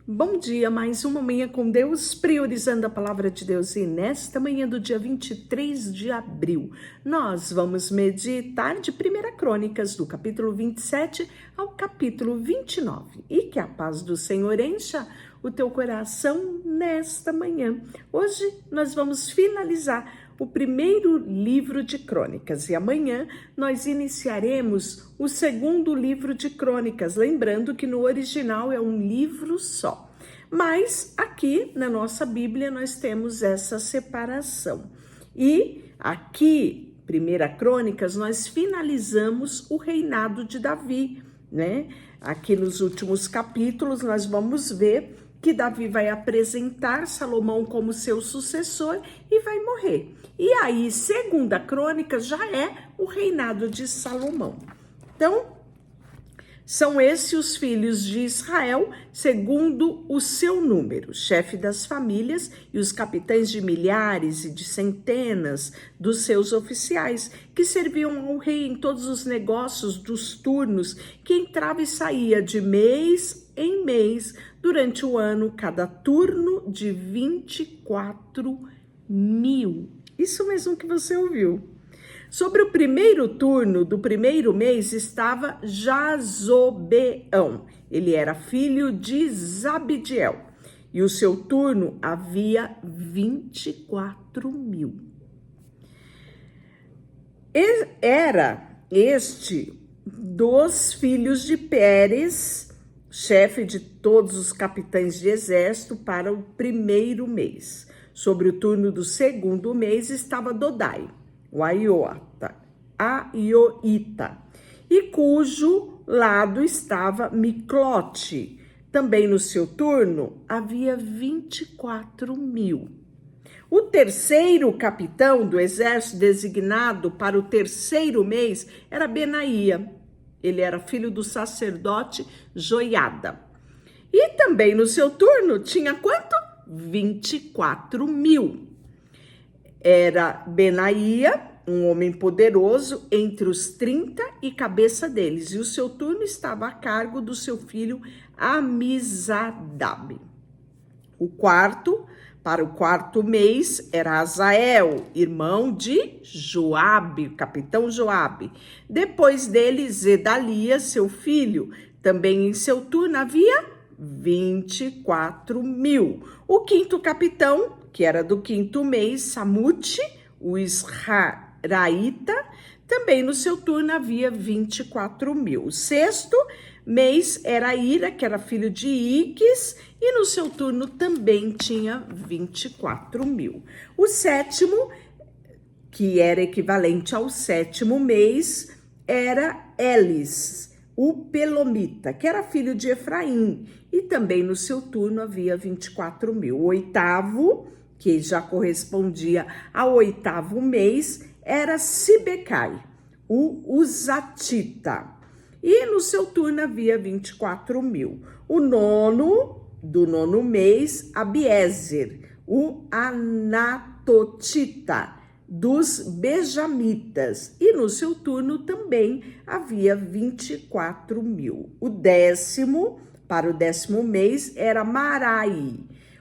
Bom dia, mais uma manhã com Deus, priorizando a palavra de Deus. E nesta manhã do dia 23 de abril, nós vamos meditar de 1 Crônicas, do capítulo 27 ao capítulo 29. E que a paz do Senhor encha o teu coração nesta manhã. Hoje nós vamos finalizar o primeiro livro de Crônicas e amanhã nós iniciaremos o segundo livro de Crônicas, lembrando que no original é um livro só. Mas aqui na nossa Bíblia nós temos essa separação. E aqui, 1 Crônicas, nós finalizamos o reinado de Davi, né? Aqui nos últimos capítulos nós vamos ver que Davi vai apresentar Salomão como seu sucessor e vai morrer. E aí, 2 Crônicas já é o reinado de Salomão. Então, são esses os filhos de Israel, segundo o seu número, chefe das famílias e os capitães de milhares e de centenas dos seus oficiais, que serviam ao rei em todos os negócios dos turnos, que entrava e saía de mês em mês durante o ano, cada turno de 24.000. Isso mesmo que você ouviu. Sobre o primeiro turno do primeiro mês estava Jazobeão. Ele era filho de Zabdiel. E o seu turno havia 24.000. Era este dos filhos de Pérez, chefe de todos os capitães de exército, para o primeiro mês. Sobre o turno do segundo mês estava Dodai, o Aioita, e cujo lado estava Miclote. Também no seu turno havia 24.000. O terceiro capitão do exército designado para o terceiro mês era Benaia. Ele era filho do sacerdote Joiada. E também no seu turno tinha quanto? 24.000. Era Benaia, um homem poderoso, entre os 30 e cabeça deles. E o seu turno estava a cargo do seu filho Amizadab. Para o quarto mês, era Azael, irmão de Joabe, o capitão Joabe. Depois dele, Zedalias, seu filho. Também em seu turno havia 24.000. O quinto capitão, que era do quinto mês, Samute, o Israelita. Também no seu turno havia 24.000. O sexto mês era Ira, que era filho de Iques, e no seu turno também tinha 24.000. O sétimo, que era equivalente ao sétimo mês, era Elis, o Pelomita, que era filho de Efraim, e também no seu turno havia 24.000. O oitavo, que já correspondia ao oitavo mês, era Sibecai, o Uzatita, e no seu turno havia 24.000. O nono, do nono mês, Abiezer, o Anatotita, dos Benjamitas, e no seu turno também havia 24.000. O décimo, para o décimo mês, era Marai,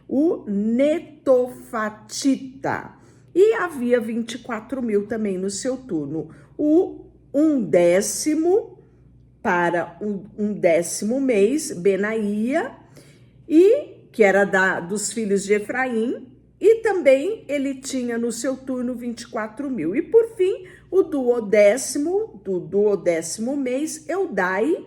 o Netofatita, e havia 24.000 também no seu turno. O undécimo, para um décimo mês, Benaia, e que era dos filhos de Efraim, e também ele tinha no seu turno 24.000. E por fim, o duodécimo mês, Eudai,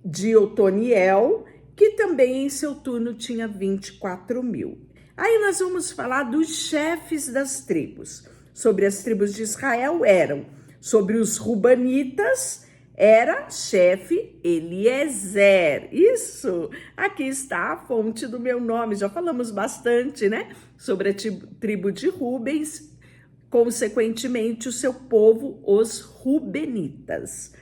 de Otoniel, que também em seu turno tinha 24.000. Aí nós vamos falar dos chefes das tribos. Sobre as tribos de Israel eram, sobre os Rubanitas, era chefe Eliezer. Isso, aqui está a fonte do meu nome. Já falamos bastante, né? Sobre a tribo de Rubens, consequentemente o seu povo, os Rubenitas.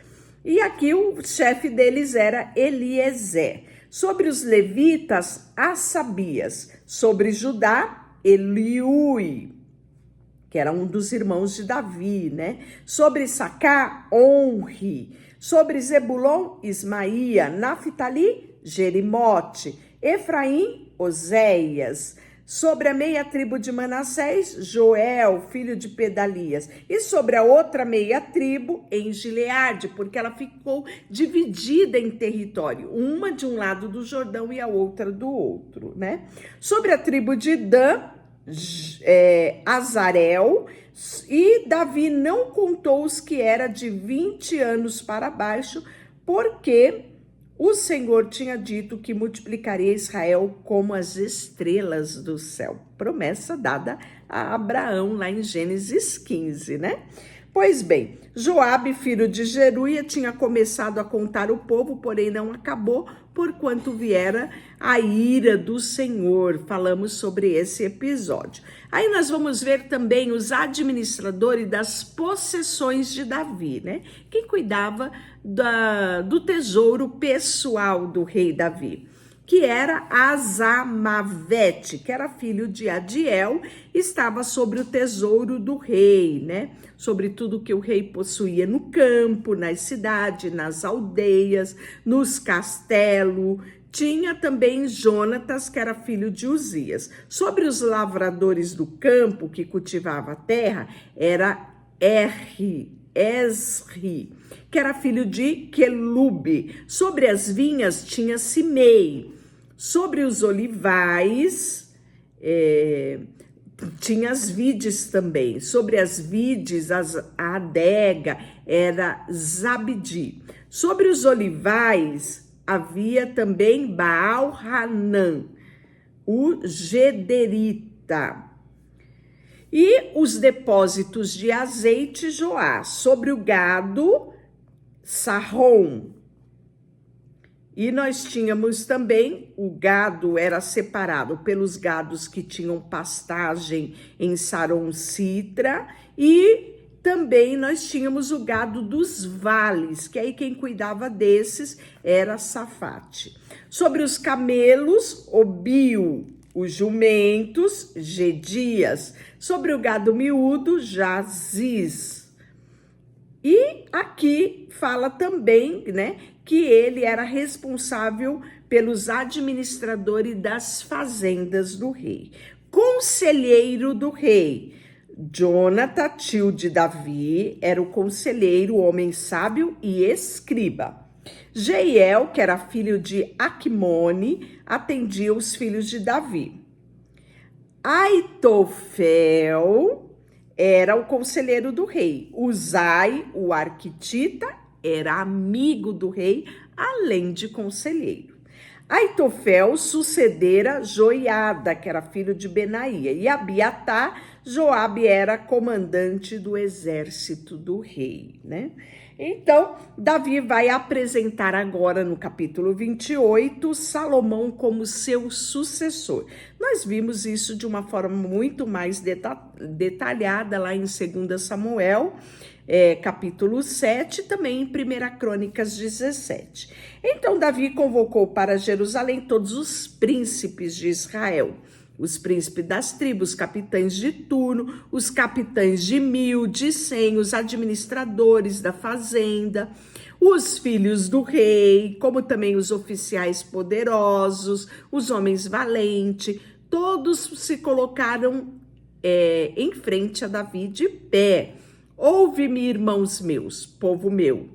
E aqui o chefe deles era Eliezer. Sobre os levitas, Assabias. Sobre Judá, Eliui, que era um dos irmãos de Davi, né? Sobre Sacá, Onri. Sobre Zebulon, Ismaía. Naftali, Jerimote. Efraim, Oséias. Sobre a meia tribo de Manassés, Joel, filho de Pedalias. E sobre a outra meia tribo, em Gileade, porque ela ficou dividida em território, uma de um lado do Jordão e a outra do outro, né? Sobre a tribo de Dan, Azarel, e Davi não contou os que era de 20 anos para baixo, porque o Senhor tinha dito que multiplicaria Israel como as estrelas do céu. Promessa dada a Abraão lá em Gênesis 15, né? Pois bem, Joabe, filho de Jeruia, tinha começado a contar o povo, porém não acabou, porquanto viera a ira do Senhor. Falamos sobre esse episódio. Aí nós vamos ver também os administradores das possessões de Davi, né? Quem cuidava do tesouro pessoal do rei Davi, que era Azamavete, que era filho de Adiel, estava sobre o tesouro do rei, né? Sobre tudo que o rei possuía no campo, nas cidades, nas aldeias, nos castelos. Tinha também Jonatas, que era filho de Uzias. Sobre os lavradores do campo que cultivava a terra, era Esri, que era filho de Quelube. Sobre as vinhas tinha Simei. Sobre os olivais, tinha as vides também. Sobre as vides, a adega era Zabdi. Sobre os olivais, havia também Baal-Hanã, o Gederita. E os depósitos de azeite, Joás. Sobre o gado, Sarrom. E nós tínhamos também, o gado era separado pelos gados que tinham pastagem em Saron-Sitra, e também nós tínhamos o gado dos vales, que aí quem cuidava desses era Safate. Sobre os camelos, Obio. Os jumentos, Gedias. Sobre o gado miúdo, Jaziz. E aqui fala também, né, que ele era responsável pelos administradores das fazendas do rei. Conselheiro do rei, Jonatã, tio de Davi, era o conselheiro, homem sábio e escriba. Jeiel, que era filho de Aquimone, atendia os filhos de Davi. Aitofel era o conselheiro do rei. Uzai, o arquitita, era amigo do rei, além de conselheiro. Aitofel sucedera Joiada, que era filho de Benaía, e Abiatá, Joabe era comandante do exército do rei, né? Então, Davi vai apresentar agora no capítulo 28 Salomão como seu sucessor. Nós vimos isso de uma forma muito mais detalhada lá em 2 Samuel, capítulo 7, também em 1 Crônicas 17. Então, Davi convocou para Jerusalém todos os príncipes de Israel, os príncipes das tribos, capitães de turno, os capitães de 1000, de 100, os administradores da fazenda, os filhos do rei, como também os oficiais poderosos, os homens valentes, todos se colocaram em frente a Davi de pé. Ouve-me, irmãos meus, povo meu.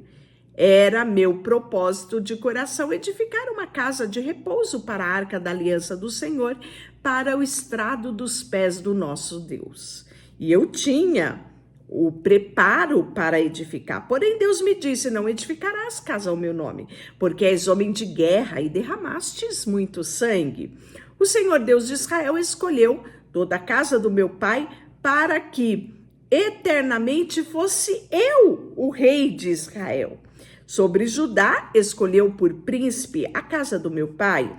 Era meu propósito de coração edificar uma casa de repouso para a arca da aliança do Senhor, para o estrado dos pés do nosso Deus. E eu tinha o preparo para edificar. Porém, Deus me disse, não edificarás casa ao meu nome, porque és homem de guerra e derramastes muito sangue. O Senhor Deus de Israel escolheu toda a casa do meu pai para que eternamente fosse eu o rei de Israel. Sobre Judá, escolheu por príncipe a casa do meu pai.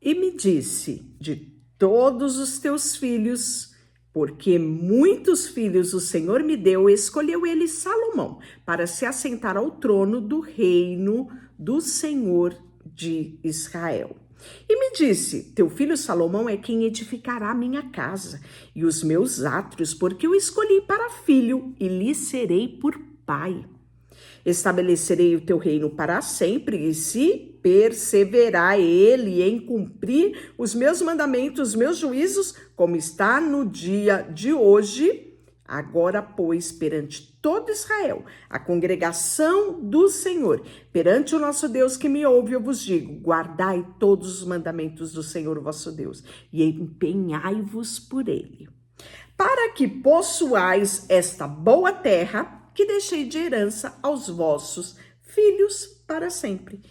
E me disse, de todos os teus filhos, porque muitos filhos o Senhor me deu, escolheu ele Salomão, para se assentar ao trono do reino do Senhor de Israel. E me disse, teu filho Salomão é quem edificará a minha casa e os meus átrios, porque eu escolhi para filho e lhe serei por pai. Estabelecerei o teu reino para sempre, e se perseverar ele em cumprir os meus mandamentos, os meus juízos, como está no dia de hoje. Agora, pois, perante todo Israel, a congregação do Senhor, perante o nosso Deus que me ouve, eu vos digo: guardai todos os mandamentos do Senhor vosso Deus e empenhai-vos por ele, para que possuais esta boa terra que deixei de herança aos vossos filhos para sempre.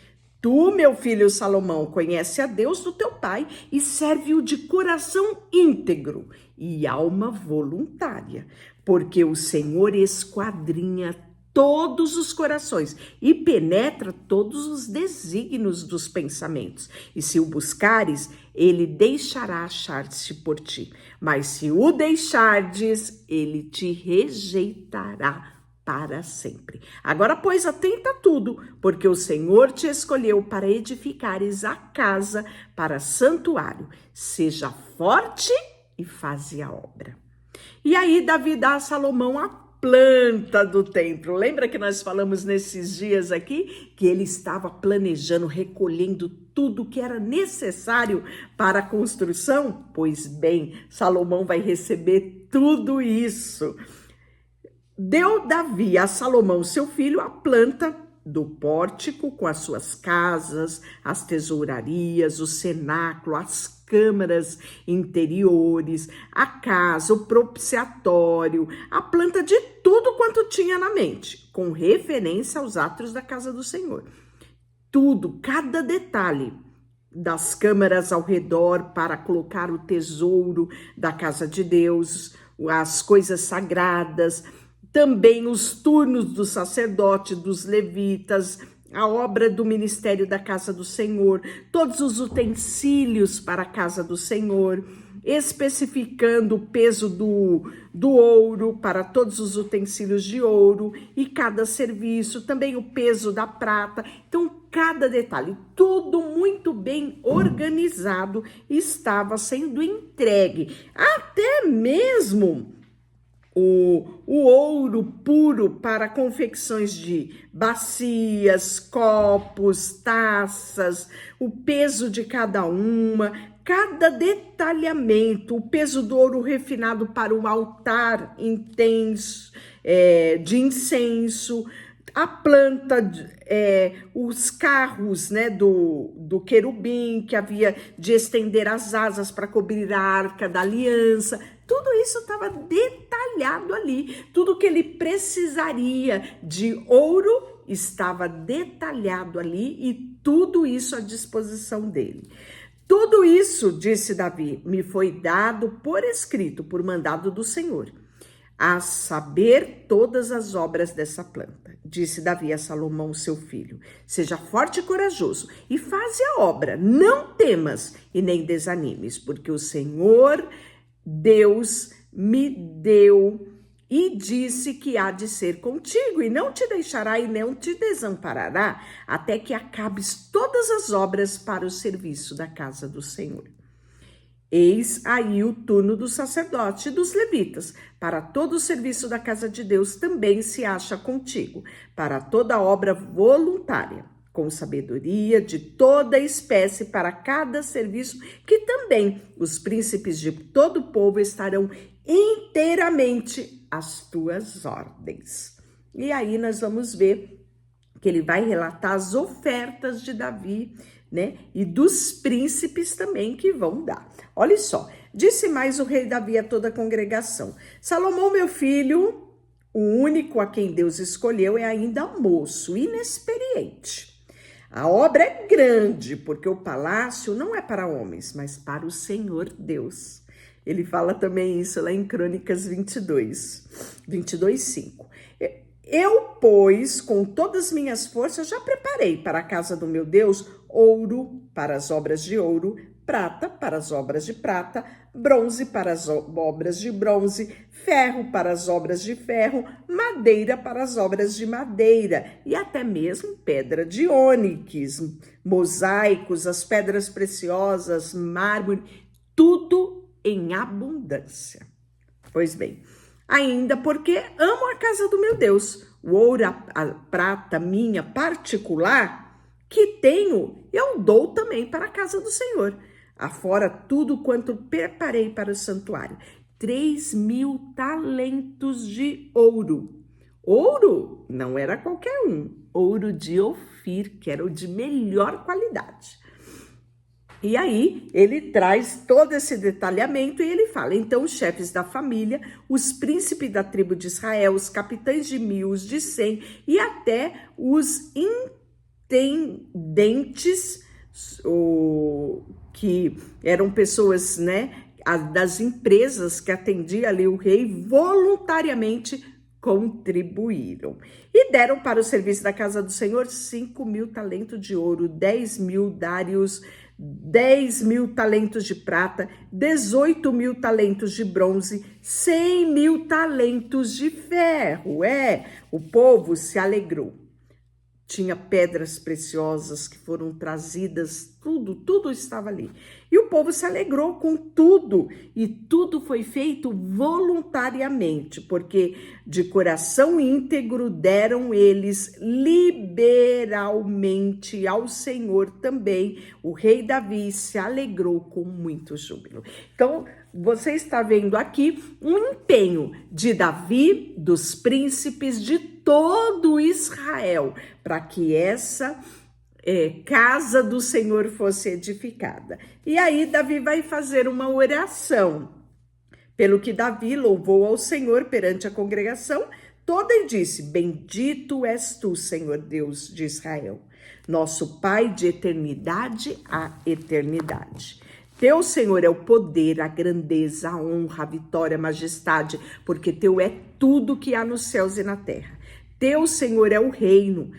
Tu, meu filho Salomão, conhece a Deus do teu pai e serve-o de coração íntegro e alma voluntária, porque o Senhor esquadrinha todos os corações e penetra todos os desígnios dos pensamentos. E se o buscares, ele deixará achar-se por ti. Mas se o deixardes, ele te rejeitará para sempre. Agora, pois, atenta a tudo, porque o Senhor te escolheu para edificares a casa para santuário. Seja forte e faze a obra. E aí Davi dá a Salomão a planta do templo. Lembra que nós falamos nesses dias aqui que ele estava planejando, recolhendo tudo que era necessário para a construção? Pois bem, Salomão vai receber tudo isso. Deu Davi a Salomão, seu filho, a planta do pórtico com as suas casas, as tesourarias, o cenáculo, as câmaras interiores, a casa, o propiciatório, a planta de tudo quanto tinha na mente, com referência aos atos da casa do Senhor. Tudo, cada detalhe das câmaras ao redor para colocar o tesouro da casa de Deus, as coisas sagradas, também os turnos do sacerdote, dos levitas, a obra do ministério da casa do Senhor, todos os utensílios para a casa do Senhor, especificando o peso do ouro para todos os utensílios de ouro e cada serviço, também o peso da prata. Então, cada detalhe, tudo muito bem organizado, estava sendo entregue. Até mesmo o ouro puro para confecções de bacias, copos, taças, o peso de cada uma, cada detalhamento, o peso do ouro refinado para o altar intenso, de incenso, a planta, os carros, né, do querubim, que havia de estender as asas para cobrir a arca da aliança. Tudo isso estava detalhado ali. Tudo que ele precisaria de ouro estava detalhado ali e tudo isso à disposição dele. Tudo isso, disse Davi, me foi dado por escrito, por mandado do Senhor, a saber todas as obras dessa planta. Disse Davi a Salomão, seu filho: seja forte e corajoso e faze a obra, não temas e nem desanimes, porque o Senhor Deus me deu e disse que há de ser contigo, e não te deixará e não te desamparará, até que acabes todas as obras para o serviço da casa do Senhor. Eis aí o turno do sacerdote e dos levitas. Para todo o serviço da casa de Deus também se acha contigo, para toda obra voluntária, com sabedoria de toda espécie para cada serviço, que também os príncipes de todo o povo estarão inteiramente às tuas ordens. E aí nós vamos ver que ele vai relatar as ofertas de Davi, né? E dos príncipes também que vão dar. Olha só, disse mais o rei Davi a toda a congregação: Salomão, meu filho, o único a quem Deus escolheu, é ainda moço, inexperiente. A obra é grande, porque o palácio não é para homens, mas para o Senhor Deus. Ele fala também isso lá em Crônicas 22:5. Eu, pois, com todas as minhas forças, já preparei para a casa do meu Deus ouro para as obras de ouro, prata para as obras de prata, bronze para as obras de bronze, ferro para as obras de ferro, madeira para as obras de madeira e até mesmo pedra de ônix, mosaicos, as pedras preciosas, mármore, tudo em abundância. Pois bem, ainda porque amo a casa do meu Deus, o ouro, a prata minha particular, que tenho, eu dou também para a casa do Senhor. Afora tudo quanto preparei para o santuário. 3.000 talentos de ouro. Ouro não era qualquer um. Ouro de Ofir, que era o de melhor qualidade. E aí ele traz todo esse detalhamento e ele fala, então os chefes da família, os príncipes da tribo de Israel, os capitães de 1.000, os de 100 e até os intendentes, que eram pessoas, né, das empresas que atendia ali o rei, voluntariamente contribuíram. E deram para o serviço da casa do Senhor 5.000 talentos de ouro, 10.000 dários, 10.000 talentos de prata, 18.000 talentos de bronze, 100.000 talentos de ferro. O povo se alegrou. Tinha pedras preciosas que foram trazidas, tudo estava ali. E o povo se alegrou com tudo, e tudo foi feito voluntariamente, porque de coração íntegro deram eles liberalmente ao Senhor também. O rei Davi se alegrou com muito júbilo. Então, você está vendo aqui um empenho de Davi, dos príncipes, de todo Israel, para que essa casa do Senhor fosse edificada. E aí Davi vai fazer uma oração, pelo que Davi louvou ao Senhor perante a congregação toda e disse, bendito és tu, Senhor Deus de Israel, nosso Pai de eternidade a eternidade. Teu, Senhor, é o poder, a grandeza, a honra, a vitória, a majestade, porque teu é tudo que há nos céus e na terra. Teu, Senhor, é o reino,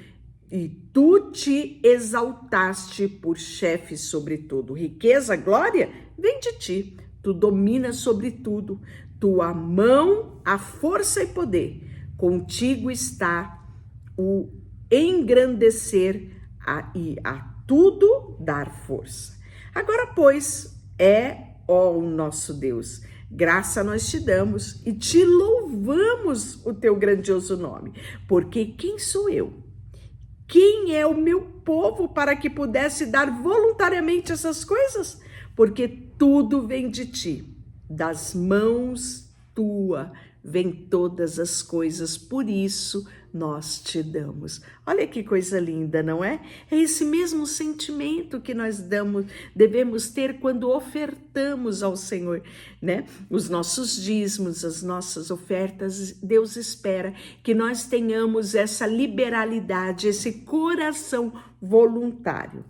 e tu te exaltaste por chefe sobre tudo. Riqueza, glória, vem de ti. Tu dominas sobre tudo. Tua mão, a força e poder. Contigo está o engrandecer e a tudo dar força. Agora, pois, ó o nosso Deus, graça nós te damos e te louvamos o teu grandioso nome, porque quem sou eu? Quem é o meu povo para que pudesse dar voluntariamente essas coisas? Porque tudo vem de ti, das mãos tua vem todas as coisas, por isso nós te damos. Olha que coisa linda, não é? É esse mesmo sentimento que nós devemos ter quando ofertamos ao Senhor, né? Os nossos dízimos, as nossas ofertas, Deus espera que nós tenhamos essa liberalidade, esse coração voluntário.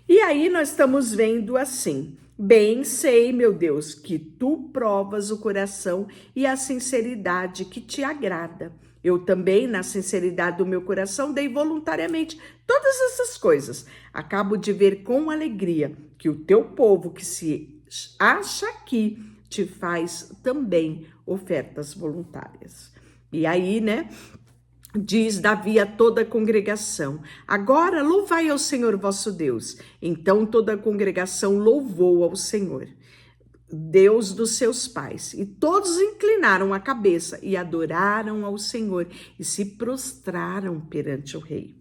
E aí nós estamos vendo assim, bem sei, meu Deus, que tu provas o coração e a sinceridade que te agrada. Eu também, na sinceridade do meu coração, dei voluntariamente todas essas coisas. Acabo de ver com alegria que o teu povo que se acha aqui te faz também ofertas voluntárias. E aí, né? Diz Davi a toda a congregação, agora louvai ao Senhor vosso Deus. Então toda a congregação louvou ao Senhor, Deus dos seus pais, e todos inclinaram a cabeça e adoraram ao Senhor e se prostraram perante o rei.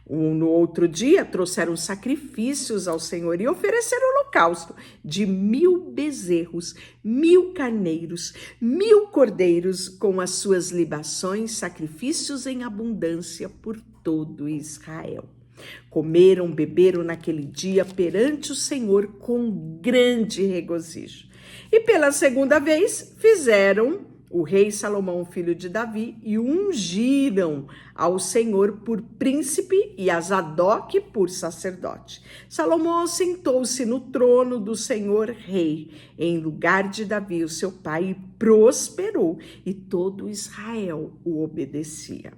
No outro dia trouxeram sacrifícios ao Senhor e ofereceram holocausto de 1.000 bezerros, 1.000 carneiros, 1.000 cordeiros com as suas libações, sacrifícios em abundância por todo Israel. Comeram, beberam naquele dia perante o Senhor com grande regozijo. E pela segunda vez fizeram o rei Salomão, filho de Davi, e ungiram ao Senhor por príncipe e a Zadok por sacerdote. Salomão assentou-se no trono do Senhor rei, em lugar de Davi, o seu pai, e prosperou, e todo Israel o obedecia.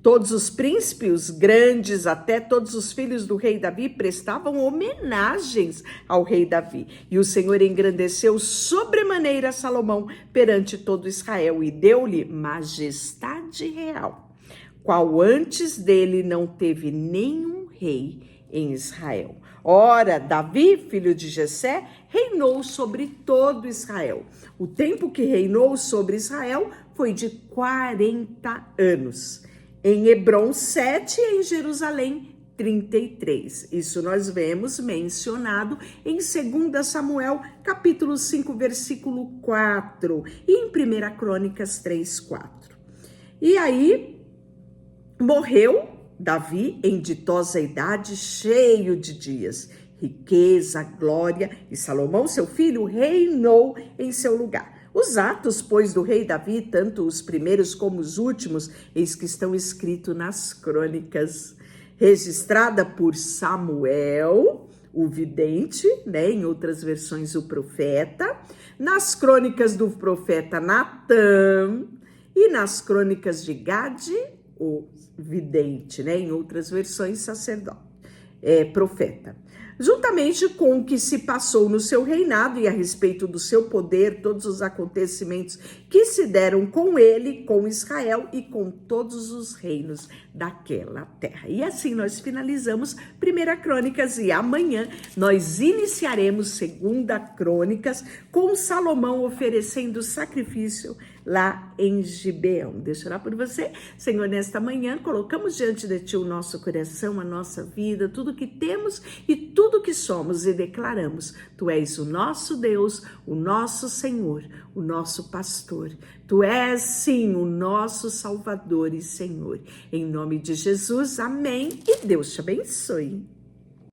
Todos os príncipes, os grandes, até todos os filhos do rei Davi prestavam homenagens ao rei Davi. E o Senhor engrandeceu sobremaneira Salomão perante todo Israel e deu-lhe majestade real, qual antes dele não teve nenhum rei em Israel. Ora, Davi, filho de Jessé, reinou sobre todo Israel. O tempo que reinou sobre Israel foi de 40 anos. em Hebrom 7 e em Jerusalém 33. Isso nós vemos mencionado em 2 Samuel, capítulo 5, versículo 4 e em 1 Crônicas 3, 4. E aí, morreu Davi em ditosa idade, cheio de dias, riqueza, glória, e Salomão, seu filho, reinou em seu lugar. Os atos, pois, do rei Davi, tanto os primeiros como os últimos, eis que estão escritos nas crônicas, registrada por Samuel, o vidente, né? Em outras versões, o profeta, nas crônicas do profeta Natã e nas crônicas de Gade, o vidente, né? Em outras versões, sacerdote, profeta. Juntamente com o que se passou no seu reinado e a respeito do seu poder, todos os acontecimentos que se deram com ele, com Israel e com todos os reinos daquela terra. E assim nós finalizamos 1 Crônicas e amanhã nós iniciaremos 2 Crônicas com Salomão oferecendo sacrifício lá em Gibeão. Deixa eu orar por você. Senhor, nesta manhã colocamos diante de Ti o nosso coração, a nossa vida, tudo que temos e tudo que somos e declaramos. Tu és o nosso Deus, o nosso Senhor, o nosso pastor. Tu és, sim, o nosso Salvador e Senhor. Em nome de Jesus, amém. E Deus te abençoe.